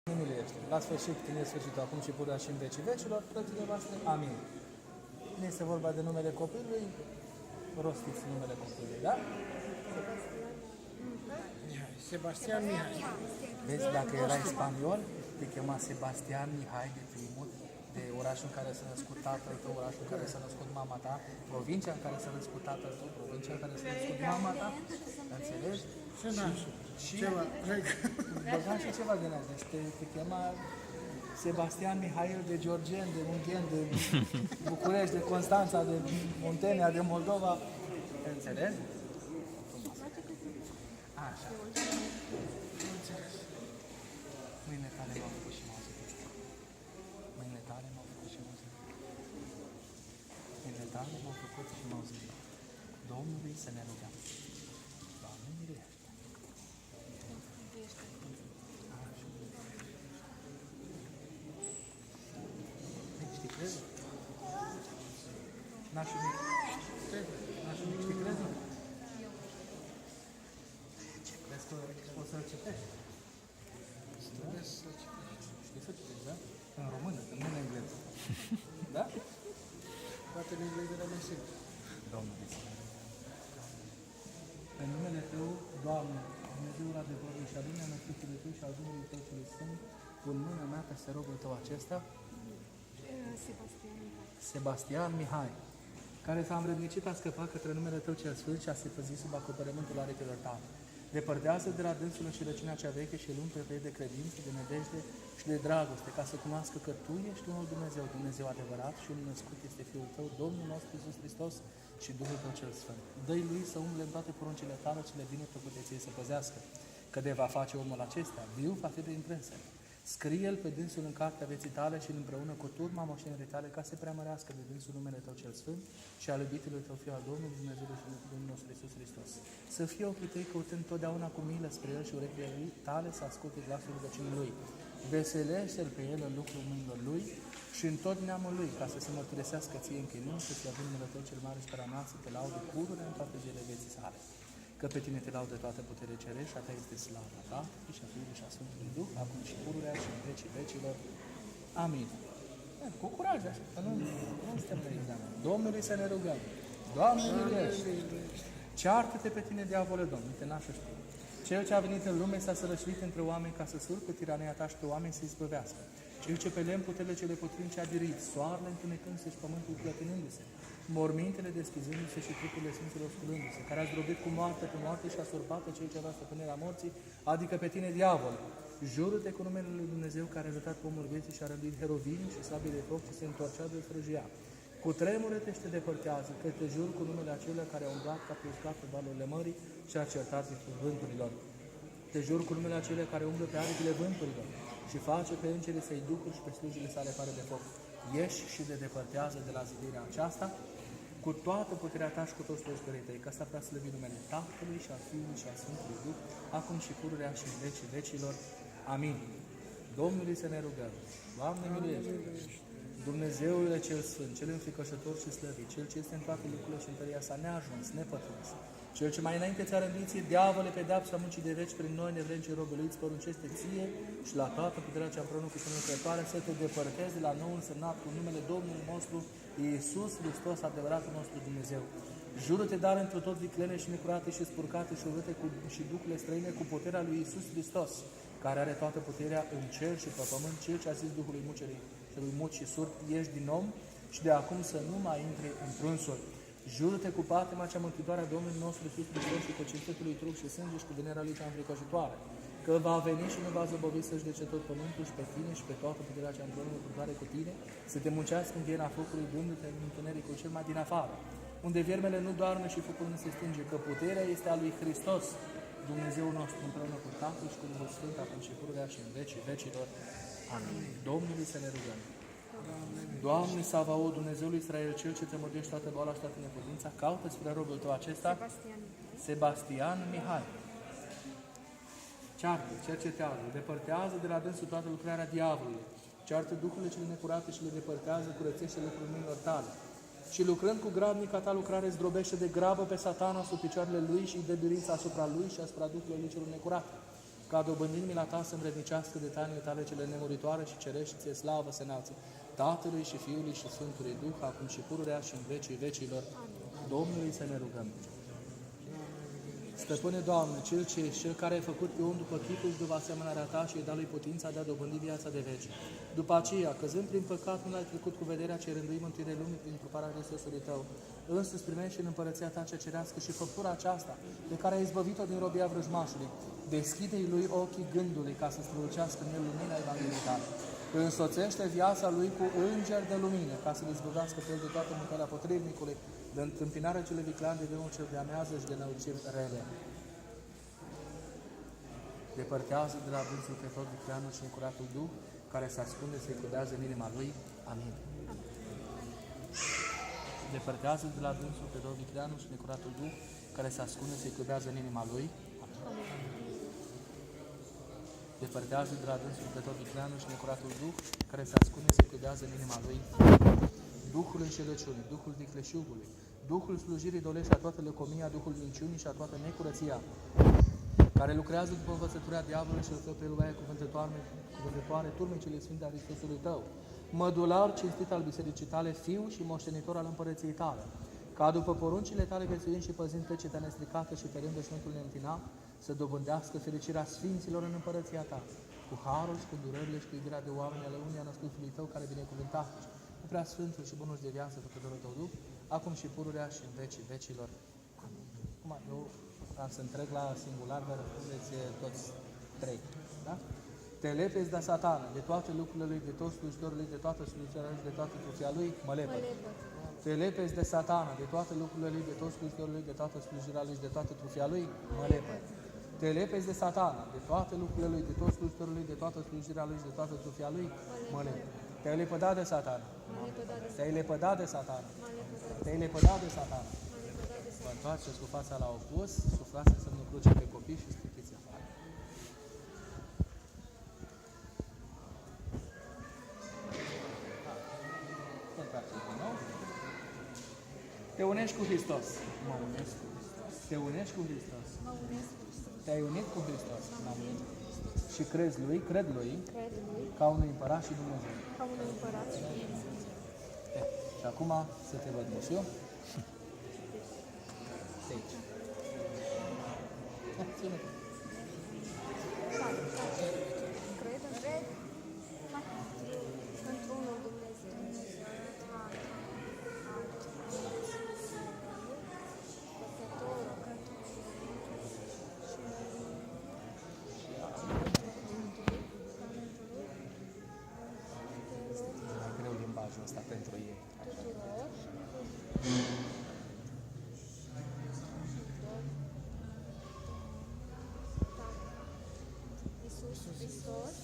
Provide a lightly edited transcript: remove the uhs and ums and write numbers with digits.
Ne miluiește. La sfârșit, când e sfârșitul, acum și pururea și în vecii vecilor, plățile voastre. Amin. Nu este vorba de numele copilului, rostiți numele copilului, da? Sebastian Mihai. Vezi, dacă erai spaniol, te chema Sebastian Mihai de primul, de orașul în care s-a născut tatăl tău, orașul în care s-a născut mama ta, provincia în care s-a născut tatăl tău, provincia în care s-a născut mama ta, înțelegi? Și nașul. Și Ceva. băga și ceva din asta. Deci te chema Sebastian Mihail de Georgen, de Unghien, de București, de Constanța, de Muntenia, de Moldova. Înțelegi? Așa. Mâinile tale m-au făcut și m-au zis. Mâinile tale m-au făcut și m-au zis. Mâinile tale m-au făcut și m-au zis. Domnului să ne rugăm. Doamne, miluiește. Știi crezul? Nașul mic. Nașul mic, știi crezul? Crezi că o să-l citești? Trebuie să citești. Știi să citești, da? În română, nu în engleză. Da? Poate în engleză de mai sigur. Domnul Iisus. În numele Tău, Doamne, Dumnezeul adevărului și al lumii Mântuitorului Tău și al Duhului Tău celui Sfânt, pun mâna mea peste robul Tău acesta, Sebastian Mihai, care s-a îmbrădnicit a scăpa către numele Tău cel Sfânt și a se păzi sub acoperământul aripilor Tale. Depărtează de la dânsul înșelăciunea cea veche și îl umple pe ei de credință, de nădejde și de dragoste, ca să cunoască că Tu ești unul Dumnezeu, Dumnezeu adevărat și unul născut este Fiul Tău, Domnul nostru Iisus Hristos și Duhul Tău cel Sfânt. Dă-i lui să umble în toate poruncile Tale, cele bine făcute ție să păzească, că de va face omul acesta, viu va fi prin trânsele. Scrie-l pe dânsul în cartea vieții Tale și împreună cu turma moștenirii Tale, ca să preamărească de dânsul numele Tău cel Sfânt și al iubitului Tău Fiu al Domnului Dumnezeului și Domnul nostru Iisus Hristos. Să fie ochii Tăi căutând totdeauna cu milă spre El și urechile Tale să asculte glasul rugăciunii Lui. Veselește-L pe El în lucrul mâinilor Lui și în tot neamul Lui, ca să se mărturisească Ție închinând, să fie având numele Tău cel mare și prea să te laude pururea în toate zilele vieții sale. Că pe Tine te laudă toată putere cerești și a Ta este slava Ta și a Fiului și a Sfântului Duh, acum și pururea și în vecii vecilor. Amin. Cu curaj, așa, că nu suntem pe examen. Domnului să ne rugăm. Doamne, miluiește! Ceartă-te pe tine, diavole, Domnul, te n-aș ști. Cel ce a venit în lume s-a sărășuit între oameni ca să surpe tirania Ta și pe oameni să-i zbăvească. Cel ce pe lemn puterile cele potrivnice ce a biruit, soarele întunecându-se și pământul clătinându-se, mormintele deschizându-se și trupurile sfinților sculându-se, care a zdrobit cu moarte pe moarte și a surpat pe cei ce aveau stăpânirea morții, adică pe tine, diavol. Jură-te cu numele Lui Dumnezeu care a arătat pomul vieții și a rânduit herovini și sabii de foc ce se întorceau de frăjia. Cu tremurete și te depărtează, că te jur cu numele acelea care au umblat ca pe uscat pe valurile mării și a certat vânturilor. Te jur cu numele acelea care umblă pe aripile vânturilor și face pe îngerii să-i ducuri și pe slujile sale fare de foc. Ieși și te depărtează de la zidirea aceasta cu toată puterea Ta și cu toți slujitorii Tăi, că asta prea slăvi numele Tatălui și al Fiului și al Sfântului Duh, acum și pururea și în vecii vecilor. Amin. Domnului să ne rugăm. Doamne, miluiește! Dumnezeule cel Sfânt, cel înfricoșător și slăvit, cel ce este în toate lucrurile și întăria sa neajuns, nepătruns, cel ce mai înainte ți-a rânduit ție, diavole, pedeapsa muncii de veci prin noi, nevrednici robului, îți poruncește ție și la toată puterea cea împreună cu Tine Creatoare să te depărtezi de la nou însemnat cu numele Domnului nostru Iisus Hristos, adevăratul nostru Dumnezeu. Jură-te, dar într tot viclene și necurate și spurcate și urâte și duhurile străine cu puterea lui Iisus Hristos, care are toată puterea în cer și pe pământ, cel ce a zis Duhului mucerii, celui mut și surd, ieși din om și de acum să nu mai intre în trânsul. Jură-te cu patima cea mântuitoare a Domnului nostru Iisus Hristos și cu cinstetul lui trup și sânge și cu venerea lui cea înfricoșitoare, că va veni și nu va zăbovi să-și dece tot pământul și pe tine și pe toată puterea cea împreună cu tine, să te muncească în ghiena focului, dându-te în întunericul cel mai din afară, unde viermele nu doarme și focul nu se stinge, că puterea este a lui Hristos, Dumnezeu nostru, împreună cu Tatăl și cu Duhul Sfânt, acum și pururea și în vecii vecilor. Amin. Domnului să ne rugăm. Doamne, Savaot, Dumnezeul Israel, Cel ce te mădești toată boala și toată neputința, caută spre robul Tău acesta, Sebastian Mihai. Ceartă, cercetează, depărtează de la dânsul toată lucrarea diavolului, ceartă duhurile cele necurate și le depărtează, curățește lucrurile mâinilor Tale. Și lucrând cu grabnica Ta lucrare, zdrobește de grabă pe Satana sub picioarele lui și dă biruința asupra lui și asupra duhurilor lui celor necurate. ca dobândind mila ta să învrednicească de tainele tale cele nemuritoare și cerești, ție slavă să înalță Tatălui și Fiului și Sfântului Duh, acum și pururea și în vecii vecilor. Domnului să ne rugăm. Stăpâne, Doamne, Cel care ai făcut pe om după chipul și după asemănarea Ta și îi da lui putința de a dobândi viața de veci. După aceea, căzând prin păcat, nu l-ai trecut cu vederea ce rândui mântuirea lumii prin truparea Hrisosului Tău. Însuți primești în împărăția Ta cea cerească și făptura aceasta, pe care ai izbăvit-o din robia vrăjmașului. Deschide-i lui ochii gândului ca să strălucească în el lumina Evangheliei Tale. Însoțește viața lui cu îngeri de lumină, ca să-l izbăvească pe el de toată mâncarea potrivnicului, de întâmpinarea cele viclane de drumul cel de amează și de năuciri rele. Depărtează de la dânsul pe tot vicleanul și necuratul Duh, care se ascunde să-i cudează în inima lui. Amin. Depărtează de la dânsul pe tot vicleanul și necuratul Duh, care se ascunde să-i cudează în inima lui. Depărtează de la dânsul pe tot vicleanul și necuratul Duh, care se ascunde să-i cudează în inima lui. Duhul înșelăciunii, Duhul vicleșugului, Duhul slujirii dolește a toată lăcomia, Duhul minciunii și a toată necurăția, care lucrează după învățătura diavolului și îl făpăluie cuvântătoare turmicile Sfinte a Hristosului Tău, mădular cinstit al bisericii Tale, fiu și moștenitor al împărăției Tale, ca după poruncile Tale viețuind și păzind tăcetea nestricată și tărând veșmântul neîntinat, să dobândească fericirea Sfinților în împărăția Ta, cu harul și cu durările și cu iubirea de oameni ale unii a născut Fiului Tău, care binecuvântat cu prea sfântul și bunul de viață făcătorul Tău Duh, acum și pururea și în vecii vecilor. Acum eu am să întreg la singular, vă răspundeți toți trei. Da? Te lepezi de Satan, de toate lucrurile lui, de toți slujitorul lui, de toată slujirea lui, de toată trufia lui, mă lepăd. Te lepezi de Satana, de toate lucrurile lui, de toți slujitorul lui, de toată slujirea lui și de toată trufia lui, mă lepăd. Te lepezi de Satana, de toate lucrurile lui, de toți slujitorul lui, de toată slujirea lui și de toată trufia lui, mă lepăd. Te-ai lepădat de Satana. Te-ai lepădat de Satana. Te-ai lepădat de Satana. Vă întoarceți cu fața la opus, suflați în semnul cruce pe copii și schipiți afară. Te întoarceți din nou. Te unești cu Hristos. Mă unesc cu Hristos. Te unești cu Hristos. Mă unesc cu Hristos. Te-ai unit cu Hristos. M-am unit cu Hristos. Și crezi lui, cred lui, Cred lui ca unui împărat și Dumnezeu. ca un împărat și Dumnezeu. Și acum să te văd, Mosiu. De aici. Ține-te. Cred într-unul Dumnezeu, Tatăl, Făcătorul, Mai greu limbajul ăsta pentru ei. tuturor, Iisus Hristos,